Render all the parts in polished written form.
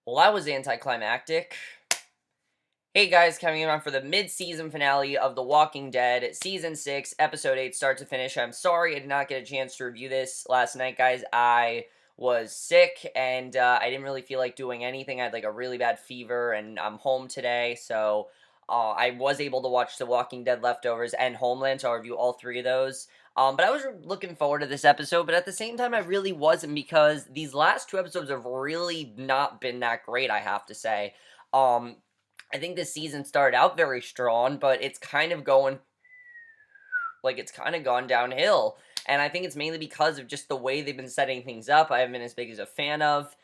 Well, that was anticlimactic. Hey guys, coming on for the mid-season finale of The Walking Dead, Season 6, Episode 8, start to finish. I'm sorry I did not get a chance to review this last night, guys. I was sick, and I didn't really feel like doing anything. I had, like, a really bad fever, and I'm home today, so I was able to watch The Walking Dead Leftovers and Homeland, so I'll review all three of those. But I was looking forward to this episode, but at the same time, I really wasn't, because these last two episodes have really not been that great, I have to say. Um, I think this season started out very strong, but it's kind of going like it's kind of gone downhill. And I think it's mainly because of just the way they've been setting things up. I haven't been as big as a fan of.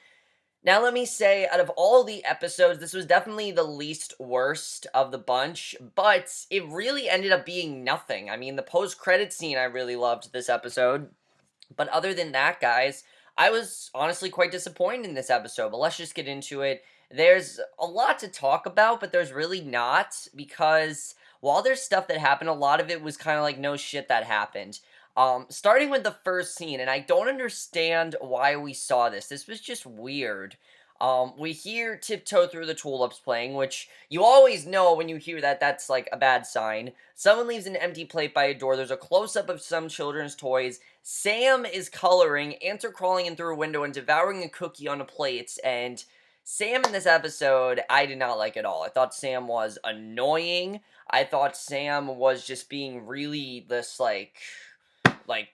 Now, let me say, out of all the episodes, this was definitely the least worst of the bunch, but it really ended up being nothing. I mean, the post-credit scene I really loved this episode, but other than that, guys, I was honestly quite disappointed in this episode, but let's just get into it. There's a lot to talk about, but there's really not, because while there's stuff that happened, a lot of it was kind of like no shit that happened. Starting with the first scene, and I don't understand why we saw this. This was just weird. We hear Tiptoe Through the Tulips playing, which you always know when you hear that, that's like a bad sign. Someone leaves an empty plate by a door. There's a close-up of some children's toys. Sam is coloring, ants are crawling in through a window and devouring a cookie on a plate, and Sam in this episode, I did not like at all. I thought Sam was annoying. I thought Sam was just being really this,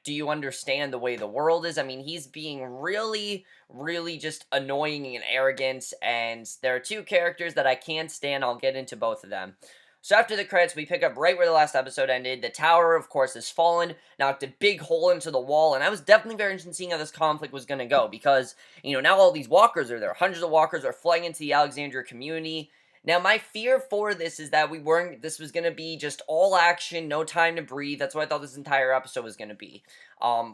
do you understand the way the world is? I mean, he's being really, really just annoying and arrogant, and there are two characters that I can't stand. I'll get into both of them. So after the credits, we pick up right where the last episode ended. The tower, of course, has fallen, knocked a big hole into the wall, and I was definitely very interested in seeing how this conflict was going to go, because, now all these walkers are there. Hundreds of walkers are flying into the Alexandria community. Now, my fear for this is that this was going to be just all action, no time to breathe. That's what I thought this entire episode was going to be.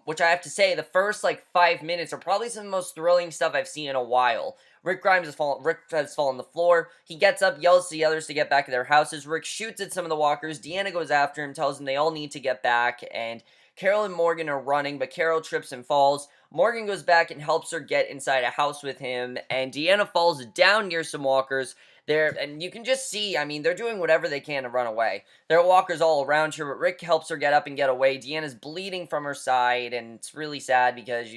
Which I have to say, the first, 5 minutes are probably some of the most thrilling stuff I've seen in a while. Rick has fallen on the floor. He gets up, yells to the others to get back to their houses. Rick shoots at some of the walkers. Deanna goes after him, tells them they all need to get back, and Carol and Morgan are running, but Carol trips and falls. Morgan goes back and helps her get inside a house with him, and Deanna falls down near some walkers. And you can just see, I mean, they're doing whatever they can to run away. There are walkers all around her, but Rick helps her get up and get away. Deanna's bleeding from her side, and it's really sad because,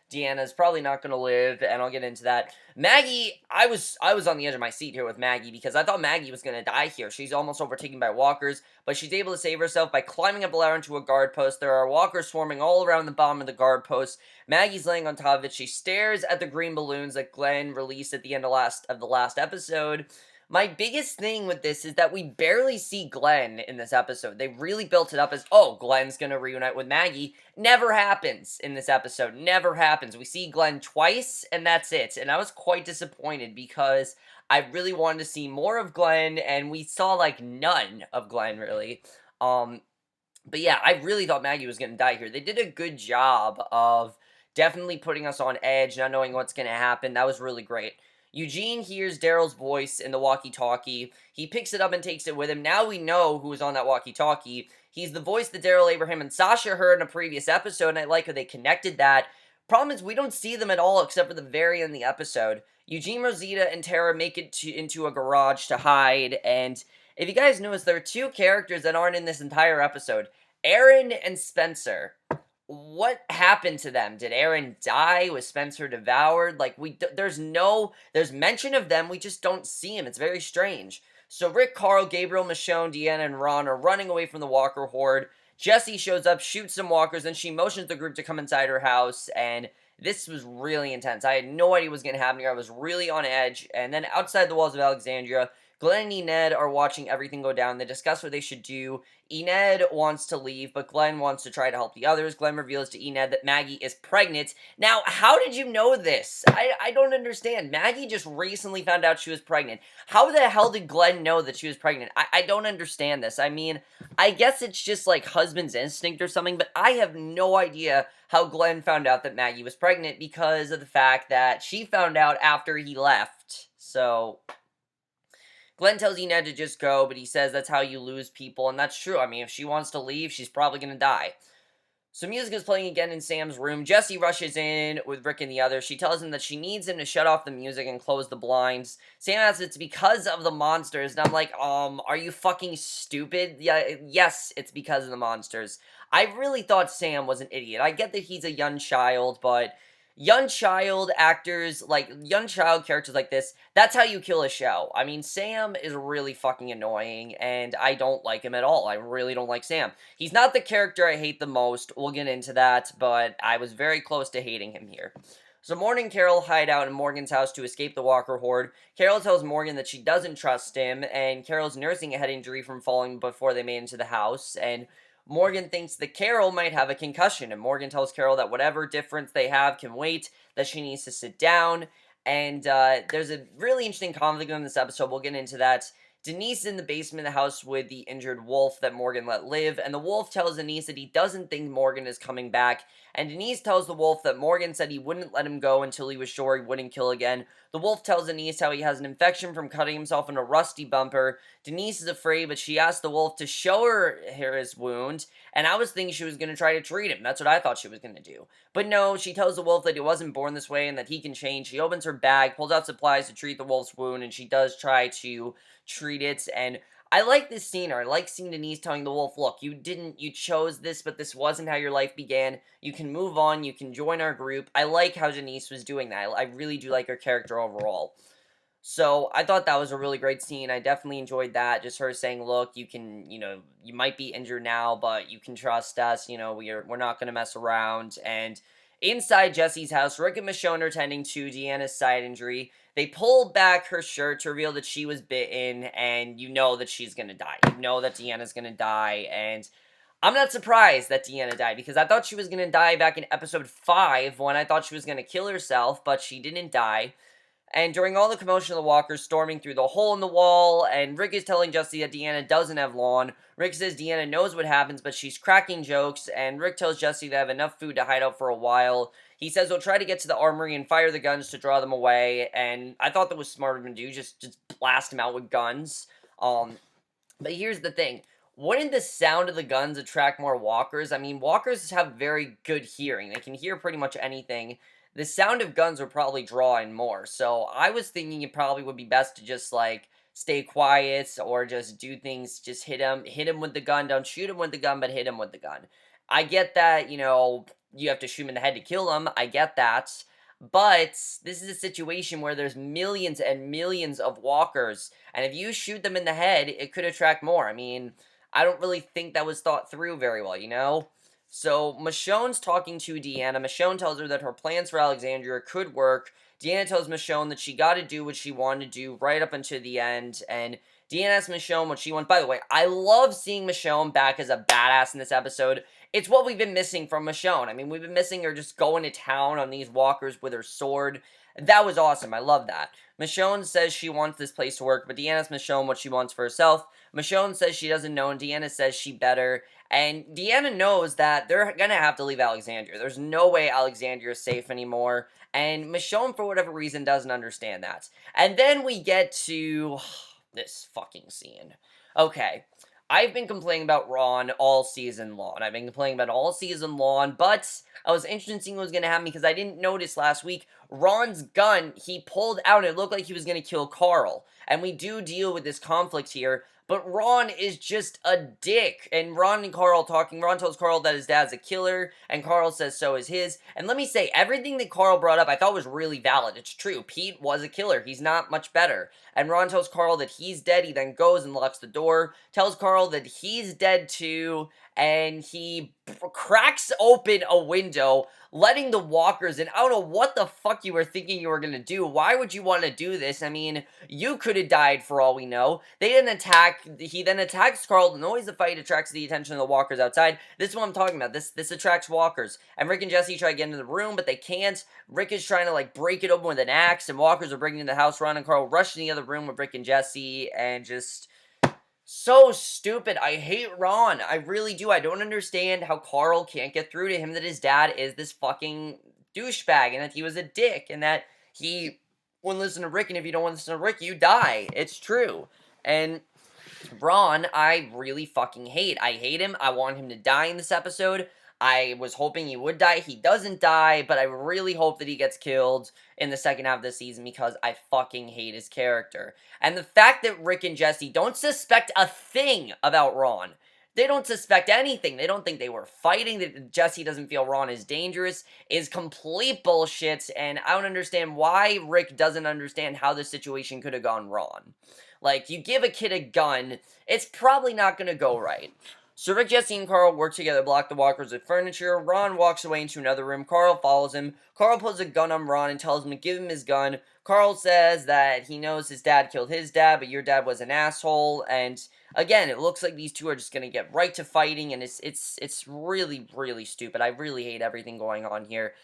Deanna's probably not going to live, and I'll get into that. Maggie, I was on the edge of my seat here with Maggie, because I thought Maggie was going to die here. She's almost overtaken by walkers, but she's able to save herself by climbing up a ladder into a guard post. There are walkers swarming all around the bottom of the guard post. Maggie's laying on top of it. She stares at the green balloons that Glenn released at the end of the last episode. My biggest thing with this is that we barely see Glenn in this episode. They really built it up as, oh, Glenn's gonna reunite with Maggie. Never happens in this episode. Never happens. We see Glenn twice, and that's it. And I was quite disappointed, because I really wanted to see more of Glenn, and we saw, none of Glenn, really. But yeah, I really thought Maggie was gonna die here. They did a good job of definitely putting us on edge, not knowing what's gonna happen. That was really great. Eugene hears Daryl's voice in the walkie-talkie. He picks it up and takes it with him. Now we know who is on that walkie-talkie. He's the voice that Daryl Abraham and Sasha heard in a previous episode, and I like how they connected that. Problem is, we don't see them at all except for the very end of the episode. Eugene, Rosita, and Tara make it into a garage to hide, and if you guys notice, there are two characters that aren't in this entire episode. Aaron and Spencer. What happened to them? Did Aaron die? Was Spencer devoured? There's mention of them, we just don't see him. It's very strange. So Rick, Carl, Gabriel, Michonne, Deanna, and Ron are running away from the Walker horde. Jessie shows up, shoots some walkers, and she motions the group to come inside her house, and this was really intense. I had no idea what was going to happen here. I was really on edge. And then outside the walls of Alexandria, Glenn and Enid are watching everything go down. They discuss what they should do. Enid wants to leave, but Glenn wants to try to help the others. Glenn reveals to Enid that Maggie is pregnant. Now, how did you know this? I don't understand. Maggie just recently found out she was pregnant. How the hell did Glenn know that she was pregnant? I don't understand this. I mean, I guess it's just like husband's instinct or something, but I have no idea how Glenn found out that Maggie was pregnant, because of the fact that she found out after he left. So Glenn tells Enid to just go, but he says that's how you lose people, and that's true. I mean, if she wants to leave, she's probably going to die. So music is playing again in Sam's room. Jessie rushes in with Rick and the others. She tells him that she needs him to shut off the music and close the blinds. Sam asks it's because of the monsters, and I'm like, are you fucking stupid? Yeah, yes, it's because of the monsters. I really thought Sam was an idiot. I get that he's a young child, but young child actors, like, young child characters like this, that's how you kill a show. I mean, Sam is really fucking annoying, and I don't like him at all. I really don't like Sam. He's not the character I hate the most. We'll get into that, but I was very close to hating him here. So Morgan and Carol hide out in Morgan's house to escape the Walker horde. Carol tells Morgan that she doesn't trust him, and Carol's nursing a head injury from falling before they made it into the house, and Morgan thinks that Carol might have a concussion, and Morgan tells Carol that whatever difference they have can wait, that she needs to sit down, and there's a really interesting conflict in this episode. We'll get into that. Denise is in the basement of the house with the injured wolf that Morgan let live, and the wolf tells Denise that he doesn't think Morgan is coming back, and Denise tells the wolf that Morgan said he wouldn't let him go until he was sure he wouldn't kill again. The wolf tells Denise how he has an infection from cutting himself in a rusty bumper. Denise is afraid, but she asks the wolf to show her his wound, and I was thinking she was going to try to treat him. That's what I thought she was going to do. But no, she tells the wolf that he wasn't born this way and that he can change. She opens her bag, pulls out supplies to treat the wolf's wound, and she does try to treat it. And I like this scene. I like seeing Denise telling the wolf, look, you chose this, but this wasn't how your life began. You can move on. You can join our group. I like how Denise was doing that. I really do like her character overall. So I thought that was a really great scene. I definitely enjoyed that. Just her saying, look, you can, you might be injured now, but you can trust us. We're not going to mess around. And inside Jesse's house, Rick and Michonne are tending to Deanna's side injury. They pull back her shirt to reveal that she was bitten, and you know that she's going to die. You know that Deanna's going to die, and I'm not surprised that Deanna died, because I thought she was going to die back in episode 5 when I thought she was going to kill herself, but she didn't die. And during all the commotion of the walkers storming through the hole in the wall, and Rick is telling Jesse that Deanna doesn't have lawn. Rick says Deanna knows what happens, but she's cracking jokes, and Rick tells Jesse they have enough food to hide out for a while. He says they'll try to get to the armory and fire the guns to draw them away, and I thought that was smart of him to do, just blast them out with guns. But here's the thing. Wouldn't the sound of the guns attract more walkers? I mean, walkers have very good hearing. They can hear pretty much anything. The sound of guns would probably draw in more. So I was thinking it probably would be best to just, like, stay quiet or just do things, just hit him with the gun. Don't shoot him with the gun, but hit him with the gun. I get that, you have to shoot him in the head to kill him. I get that. But this is a situation where there's millions and millions of walkers, and if you shoot them in the head, it could attract more. I mean, I don't really think that was thought through very well. So, Michonne's talking to Deanna. Michonne tells her that her plans for Alexandria could work. Deanna tells Michonne that she gotta do what she wanted to do right up until the end, and Deanna asks Michonne what she wants. By the way, I love seeing Michonne back as a badass in this episode. It's what we've been missing from Michonne. I mean, we've been missing her just going to town on these walkers with her sword. That was awesome. I love that. Michonne says she wants this place to work, but Deanna asks Michonne what she wants for herself. Michonne says she doesn't know, and Deanna says she better. And Deanna knows that they're gonna have to leave Alexandria. There's no way Alexandria is safe anymore. And Michonne, for whatever reason, doesn't understand that. And then we get to this fucking scene. Okay. I've been complaining about Ron all season long. I've been complaining about all season long, but I was interested in seeing what was going to happen because I didn't notice last week. Ron's gun, he pulled out and it looked like he was going to kill Carl. And we do deal with this conflict here, but Ron is just a dick. And Ron and Carl talking. Ron tells Carl that his dad's a killer, and Carl says so is his. And let me say, everything that Carl brought up I thought was really valid. It's true. Pete was a killer. He's not much better. And Ron tells Carl that he's dead. He then goes and locks the door. Tells Carl that he's dead too. And he cracks open a window, letting the walkers in. I don't know what the fuck you were thinking you were going to do. Why would you want to do this? I mean, you could have died for all we know. They didn't attack. He then attacks Carl. The noise of the fight attracts the attention of the walkers outside. This is what I'm talking about. This attracts walkers. And Rick and Jesse try to get into the room, but they can't. Rick is trying to, like, break it open with an axe, and walkers are breaking into the house. Ron and Carl rush in the other room with Rick and Jesse, and just so stupid. I hate Ron. I really do. I don't understand how Carl can't get through to him that his dad is this fucking douchebag and that he was a dick and that he wouldn't listen to Rick, and if you don't want to listen to Rick, you die. It's true. And Ron, I really fucking hate. I hate him. I want him to die in this episode. I was hoping he would die. He doesn't die, but I really hope that he gets killed in the second half of the season because I fucking hate his character. And the fact that Rick and Jesse don't suspect a thing about Ron. They don't suspect anything. They don't think they were fighting. That Jesse doesn't feel Ron is dangerous is complete bullshit. And I don't understand why Rick doesn't understand how the situation could have gone wrong. Like, you give a kid a gun, it's probably not going to go right. So Rick, Jesse, and Carl work together to block the walkers with furniture. Ron walks away into another room. Carl follows him. Carl pulls a gun on Ron and tells him to give him his gun. Carl says that he knows his dad killed his dad, but your dad was an asshole. And again, it looks like these two are just gonna get right to fighting, and it's really, really stupid. I really hate everything going on here.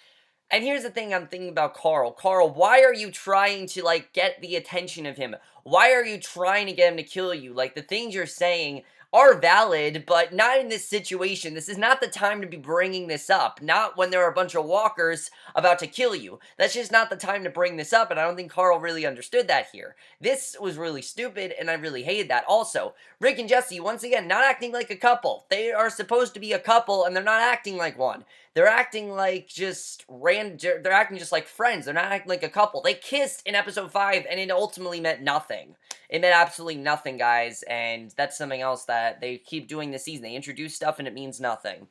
And here's the thing I'm thinking about Carl. Carl, why are you trying to, like, get the attention of him? Why are you trying to get him to kill you? Like, the things you're saying are valid, but not in this situation. This is not the time to be bringing this up. Not when there are a bunch of walkers about to kill you. That's just not the time to bring this up, and I don't think Carl really understood that here. This was really stupid, and I really hated that. Also, Rick and Jesse, once again, not acting like a couple. They are supposed to be a couple, and they're not acting like one. They're acting like they're acting just like friends. They're not acting like a couple. They kissed in episode 5, and it ultimately meant nothing. It meant absolutely nothing, guys, and that's something else that they keep doing this season. They introduce stuff, and it means nothing.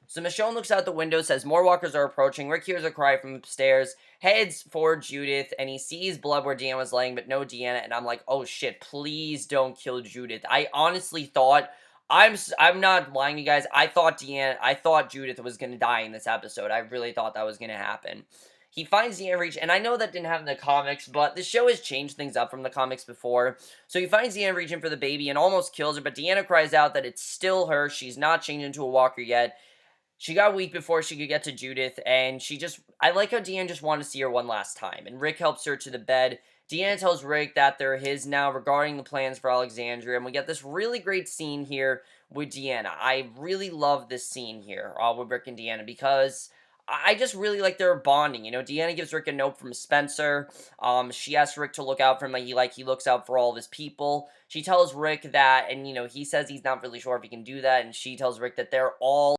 So Michonne looks out the window, says more walkers are approaching. Rick hears a cry from upstairs, heads for Judith, and he sees blood where Deanna was laying, but no Deanna, and I'm like, oh shit, please don't kill Judith. I honestly thought, I'm not lying to you guys, I thought Judith was gonna die in this episode. I really thought that was gonna happen. He finds Deanna Reach, and I know that didn't happen in the comics, but the show has changed things up from the comics before. So he finds Deanna reaching for the baby and almost kills her, but Deanna cries out that it's still her. She's not changed into a walker yet. She got weak before she could get to Judith, and I like how Deanna just wanted to see her one last time, and Rick helps her to the bed. Deanna tells Rick that they're his now regarding the plans for Alexandria, and we get this really great scene here with Deanna. I really love this scene here, with Rick and Deanna, because I just really like their bonding. You know, Deanna gives Rick a note from Spencer. She asks Rick to look out for him like he looks out for all of his people. She tells Rick that, and you know, he says he's not really sure if he can do that, and she tells Rick that they're all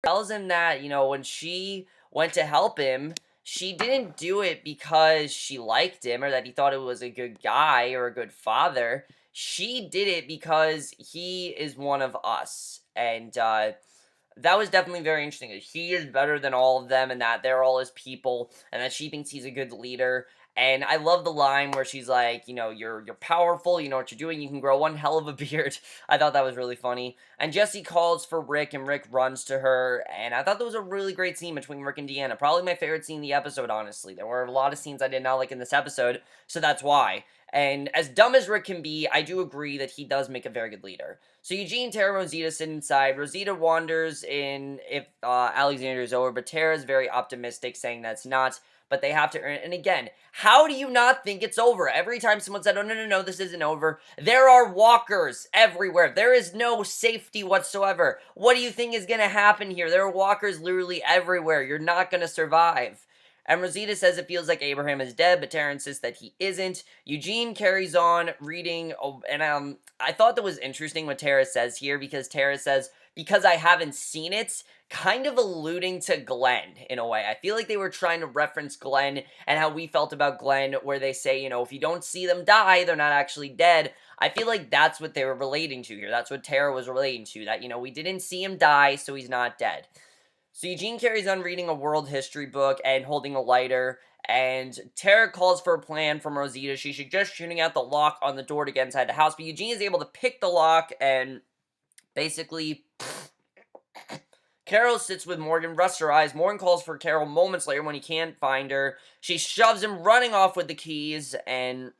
tells him that, you know, when she went to help him, she didn't do it because she liked him or that he thought it was a good guy or a good father. She did it because he is one of us. And that was definitely very interesting. He is better than all of them and that they're all his people and that she thinks he's a good leader. And I love the line where she's like, you know, you're powerful, you know what you're doing, you can grow one hell of a beard. I thought that was really funny. And Jesse calls for Rick, and Rick runs to her, and I thought that was a really great scene between Rick and Deanna. Probably my favorite scene in the episode, honestly. There were a lot of scenes I did not like in this episode, so that's why. And as dumb as Rick can be, I do agree that he does make a very good leader. So Eugene, Tara, and Rosita sit inside. Rosita wonders if Alexander is over, but Tara is very optimistic, saying that's not. But they have to earn it. And again, how do you not think it's over? Every time someone said, oh, no, this isn't over, there are walkers everywhere. There is no safety whatsoever. What do you think is going to happen here? There are walkers literally everywhere. You're not going to survive. And Rosita says it feels like Abraham is dead, but Tara insists that he isn't. Eugene carries on reading, and I thought that was interesting what Tara says here, because Tara says, because I haven't seen it, kind of alluding to Glenn in a way. I feel like they were trying to reference Glenn and how we felt about Glenn, where they say, you know, if you don't see them die, they're not actually dead. I feel like that's what they were relating to here. That's what Tara was relating to, that, you know, we didn't see him die, so he's not dead. So Eugene carries on reading a world history book and holding a lighter, and Tara calls for a plan from Rosita. She suggests shooting out the lock on the door to get inside the house, but Eugene is able to pick the lock, and basically, Carol sits with Morgan, rusts her eyes. Morgan calls for Carol moments later when he can't find her. She shoves him, running off with the keys, and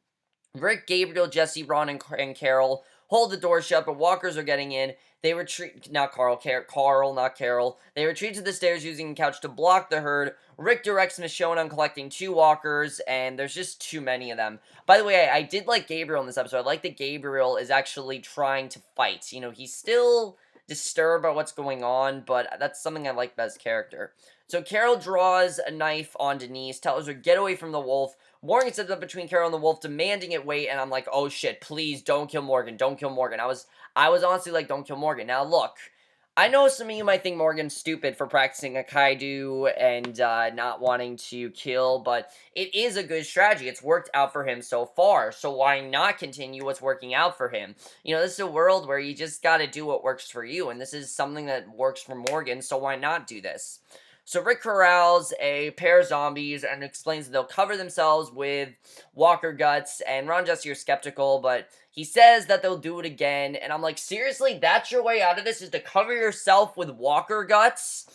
Rick, Gabriel, Jesse, Ron, and Carol hold the door shut, but walkers are getting in. They retreat, not Carl, not Carol. They retreat to the stairs using the couch to block the herd. Rick directs Michonne on collecting 2 walkers, and there's just too many of them. By the way, I did like Gabriel in this episode. I like that Gabriel is actually trying to fight. You know, he's still disturbed by what's going on, but that's something I like about his character. So Carol draws a knife on Denise, tells her, get away from the wolf. Morgan sits up between Carol and the wolf, demanding it wait, and I'm like, oh shit, please, don't kill Morgan, don't kill Morgan. I was honestly like, don't kill Morgan. Now look, I know some of you might think Morgan's stupid for practicing a Kaido and not wanting to kill, but it is a good strategy. It's worked out for him so far, so why not continue what's working out for him? You know, this is a world where you just gotta do what works for you, and this is something that works for Morgan, so why not do this? So Rick corrals a pair of zombies and explains that they'll cover themselves with walker guts, and Ron Jesse are skeptical, but he says that they'll do it again, and I'm like, seriously, that's your way out of this, is to cover yourself with walker guts?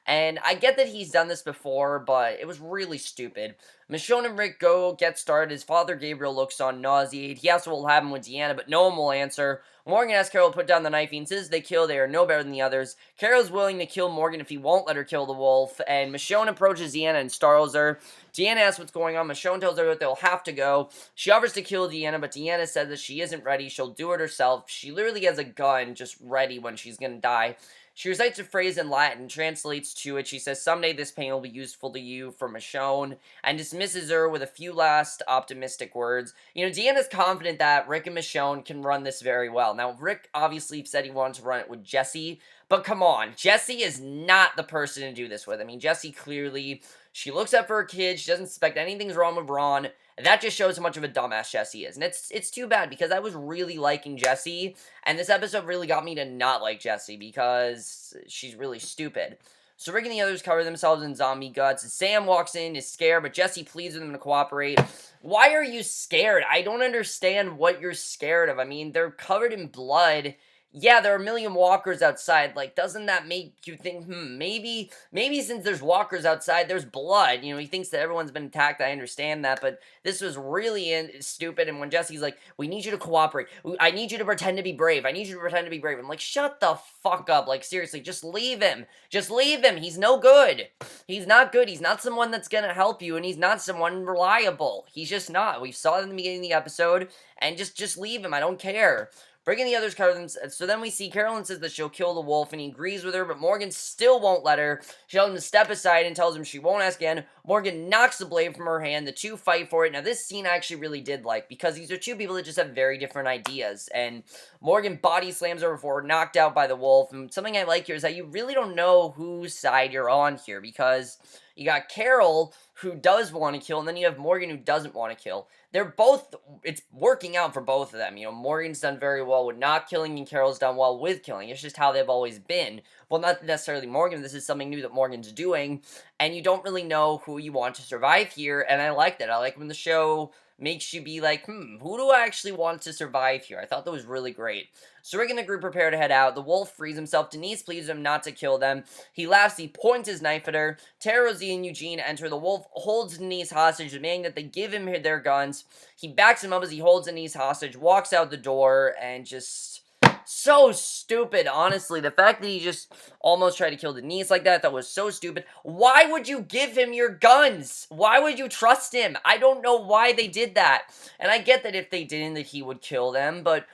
And I get that he's done this before, but it was really stupid. Michonne and Rick go get started. His father Gabriel looks on, nauseated. He asks what will happen with Deanna, but no one will answer. Morgan asks Carol to put down the knife. He insists they kill. They are no better than the others. Carol's willing to kill Morgan if he won't let her kill the wolf. And Michonne approaches Deanna and startles her. Deanna asks what's going on. Michonne tells her that they'll have to go. She offers to kill Deanna, but Deanna says that she isn't ready. She'll do it herself. She literally has a gun just ready when she's gonna die. She recites a phrase in Latin, translates to it. She says, "Someday this pain will be useful to you," for Michonne, and dismisses her with a few last optimistic words. You know, Deanna's confident that Rick and Michonne can run this very well. Now, Rick obviously said he wanted to run it with Jesse, but come on, Jesse is not the person to do this with. I mean, Jesse clearly, she looks up for her kid, she doesn't suspect anything's wrong with Ron, and that just shows how much of a dumbass Jesse is. And it's too bad, because I was really liking Jesse, and this episode really got me to not like Jessie because she's really stupid. So Rick and the others cover themselves in zombie guts. Sam walks in, is scared, but Jesse pleads with him to cooperate. Why are you scared? I don't understand what you're scared of. I mean, they're covered in blood. Yeah, there are a million walkers outside. Like, doesn't that make you think, maybe since there's walkers outside, there's blood. You know, he thinks that everyone's been attacked. I understand that, but this was really stupid. And when Jesse's like, "We need you to cooperate. I need you to pretend to be brave. I need you to pretend to be brave." I'm like, shut the fuck up. Like, seriously, just leave him. Just leave him. He's no good. He's not good. He's not someone that's gonna help you, and he's not someone reliable. He's just not. We saw it in the beginning of the episode, and just leave him. I don't care. Bringing the others cover them. So then we see Carolyn says that she'll kill the wolf, and he agrees with her, but Morgan still won't let her. She tells him to step aside and tells him she won't ask again. Morgan knocks the blade from her hand. The two fight for it. Now, this scene I actually really did like, because these are two people that just have very different ideas, and Morgan body slams her before knocked out by the wolf. And something I like here is that you really don't know whose side you're on here, because you got Carol, who does want to kill, and then you have Morgan, who doesn't want to kill. They're both, it's working out for both of them. You know, Morgan's done very well with not killing, and Carol's done well with killing. It's just how they've always been. Well, not necessarily Morgan. This is something new that Morgan's doing, and you don't really know who you want to survive here, and I like that. I like when the show makes you be like, who do I actually want to survive here? I thought that was really great. So Rick and the group prepare to head out. The wolf frees himself. Denise pleads him not to kill them. He laughs. He points his knife at her. Tara, Rosie, and Eugene enter. The wolf holds Denise hostage, demanding that they give him their guns. He backs him up as he holds Denise hostage, walks out the door, and just... so stupid, honestly. The fact that he just almost tried to kill Denise like that was so stupid. Why would you give him your guns? Why would you trust him? I don't know why they did that. And I get that if they didn't, that he would kill them, but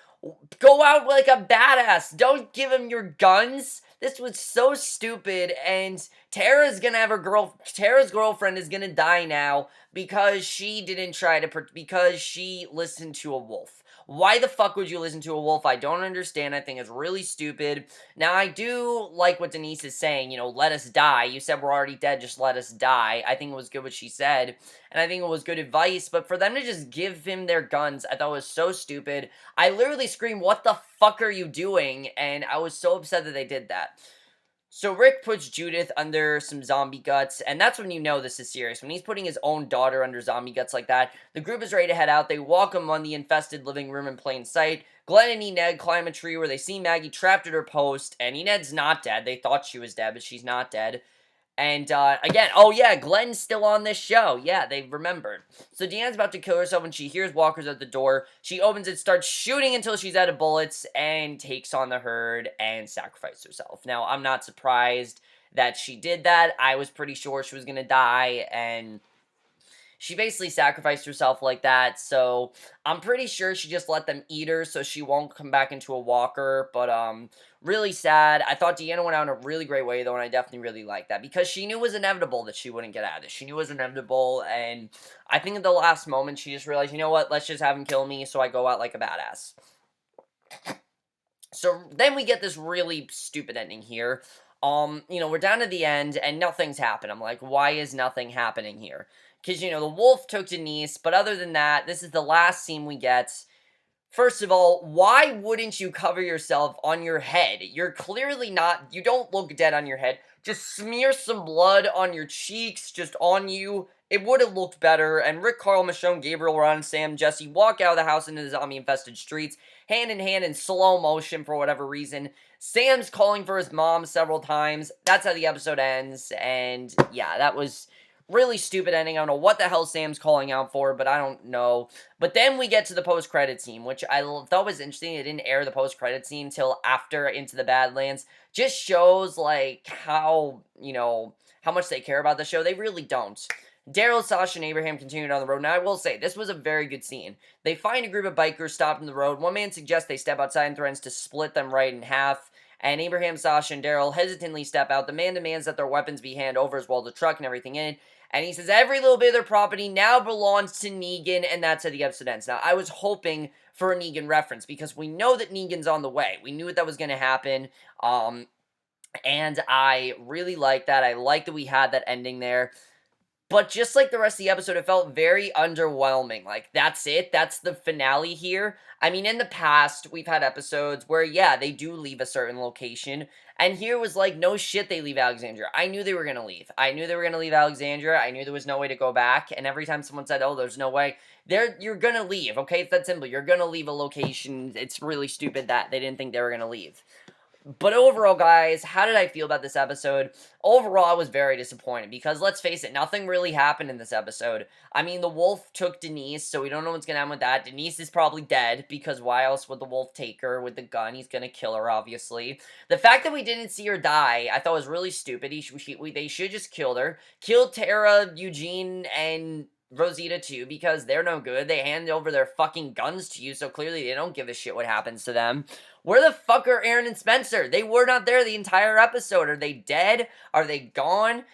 go out like a badass. Don't give him your guns. This was so stupid, and Tara's girlfriend is gonna die now because she didn't try to, because she listened to a wolf. Why the fuck would you listen to a wolf? I don't understand. I think it's really stupid. Now, I do like what Denise is saying, you know, let us die. You said we're already dead, just let us die. I think it was good what she said, and I think it was good advice, but for them to just give him their guns, I thought was so stupid. I literally screamed, "What the fuck are you doing?" And I was so upset that they did that. So Rick puts Judith under some zombie guts, and that's when you know this is serious. When he's putting his own daughter under zombie guts like that, the group is ready to head out. They walk him on the infested living room in plain sight. Glenn and Enid climb a tree where they see Maggie trapped at her post, and Enid's not dead. They thought she was dead, but she's not dead. And, again, oh yeah, Glenn's still on this show. Yeah, they remembered. So Deanne's about to kill herself when she hears walkers at the door. She opens it, starts shooting until she's out of bullets, and takes on the herd and sacrifices herself. Now, I'm not surprised that she did that. I was pretty sure she was gonna die, and she basically sacrificed herself like that, so I'm pretty sure she just let them eat her so she won't come back into a walker, but, really sad. I thought Deanna went out in a really great way, though, and I definitely really liked that, because she knew it was inevitable that she wouldn't get out of this. She knew it was inevitable, and I think at the last moment, she just realized, you know what, let's just have him kill me, so I go out like a badass. So then we get this really stupid ending here. We're down to the end and nothing's happened. I'm like, why is nothing happening here? Because, the wolf took Denise, but other than that, this is the last scene we get. First of all, why wouldn't you cover yourself on your head? You're clearly not, you don't look dead on your head. Just smear some blood on your cheeks, just on you. It would have looked better. And Rick, Carl, Michonne, Gabriel, Ron, Sam, Jesse walk out of the house into the zombie-infested streets, hand in hand in slow motion for whatever reason. Sam's calling for his mom several times. That's how the episode ends. And yeah, that was really stupid ending. I don't know what the hell Sam's calling out for, but I don't know. But then we get to the post-credit scene, which I thought was interesting. It didn't air the post-credit scene till after Into the Badlands. Just shows, like, how much they care about the show. They really don't. Daryl, Sasha, and Abraham continued on the road. Now, I will say, this was a very good scene. They find a group of bikers stopped in the road. One man suggests they step outside and threatens to split them right in half. And Abraham, Sasha, and Daryl hesitantly step out. The man demands that their weapons be handed over as well as the truck and everything in it. And he says every little bit of their property now belongs to Negan, and that's how the episode ends. Now, I was hoping for a Negan reference, because we know that Negan's on the way. We knew that was going to happen, and I really like that. I like that we had that ending there. But just like the rest of the episode, it felt very underwhelming. Like, that's it. That's the finale here. I mean, in the past, we've had episodes where, yeah, they do leave a certain location. And here was like, no shit, they leave Alexandria. I knew they were going to leave. I knew they were going to leave Alexandria. I knew there was no way to go back. And every time someone said, oh, there's no way, you're going to leave, okay? It's that simple. You're going to leave a location. It's really stupid that they didn't think they were going to leave. But overall, guys, how did I feel about this episode? Overall, I was very disappointed because, let's face it, nothing really happened in this episode. I mean, the wolf took Denise, so we don't know what's going to happen with that. Denise is probably dead because why else would the wolf take her with the gun? He's going to kill her, obviously. The fact that we didn't see her die, I thought was really stupid. They should just killed her. Killed Tara, Eugene, and Rosita too, because they're no good. They hand over their fucking guns to you, so clearly they don't give a shit what happens to them. Where the fuck are Aaron and Spencer? They were not there the entire episode. Are they dead? Are they gone?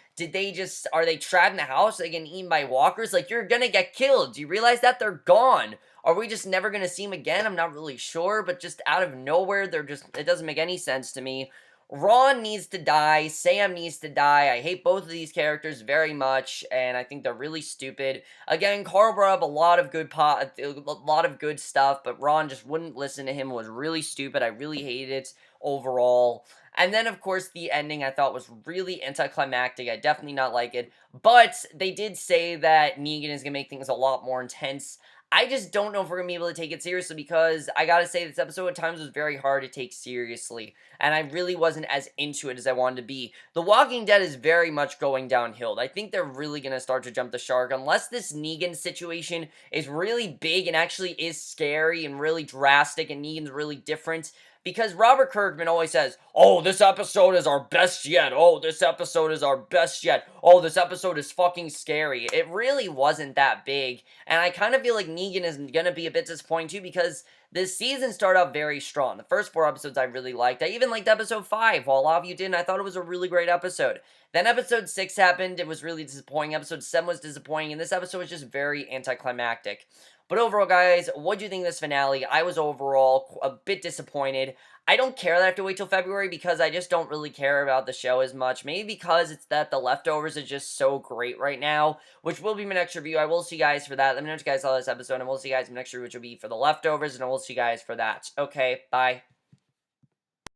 Are they trapped in the house? Are they getting eaten by walkers? Like, you're gonna get killed. Do you realize that? They're gone. Are we just never gonna see them again? I'm not really sure, but just out of nowhere, it doesn't make any sense to me. Ron needs to die. Sam needs to die. I hate both of these characters very much, and I think they're really stupid. Again, Carl brought up a lot of good stuff, but Ron just wouldn't listen to him. It was really stupid. I really hated it overall. And then, of course, the ending I thought was really anticlimactic. I definitely not like it. But they did say that Negan is going to make things a lot more intense. I just don't know if we're going to be able to take it seriously, because I gotta say, this episode at times was very hard to take seriously, and I really wasn't as into it as I wanted to be. The Walking Dead is very much going downhill. I think they're really going to start to jump the shark, unless this Negan situation is really big and actually is scary and really drastic, and Negan's really different. Because Robert Kirkman always says, oh, this episode is our best yet. Oh, this episode is our best yet. Oh, this episode is fucking scary. It really wasn't that big. And I kind of feel like Negan is going to be a bit disappointing too, because this season started out very strong. The first 4 episodes I really liked. I even liked episode 5. While a lot of you didn't, I thought it was a really great episode. Then episode 6 happened. It was really disappointing. Episode 7 was disappointing. And this episode was just very anticlimactic. But overall, guys, what do you think of this finale? I was overall a bit disappointed. I don't care that I have to wait till February, because I just don't really care about the show as much. Maybe because it's that The Leftovers is just so great right now, which will be my next review. I will see you guys for that. Let me know what you guys saw this episode, and we'll see you guys in the next review, which will be for The Leftovers, and I will see you guys for that. Okay, bye.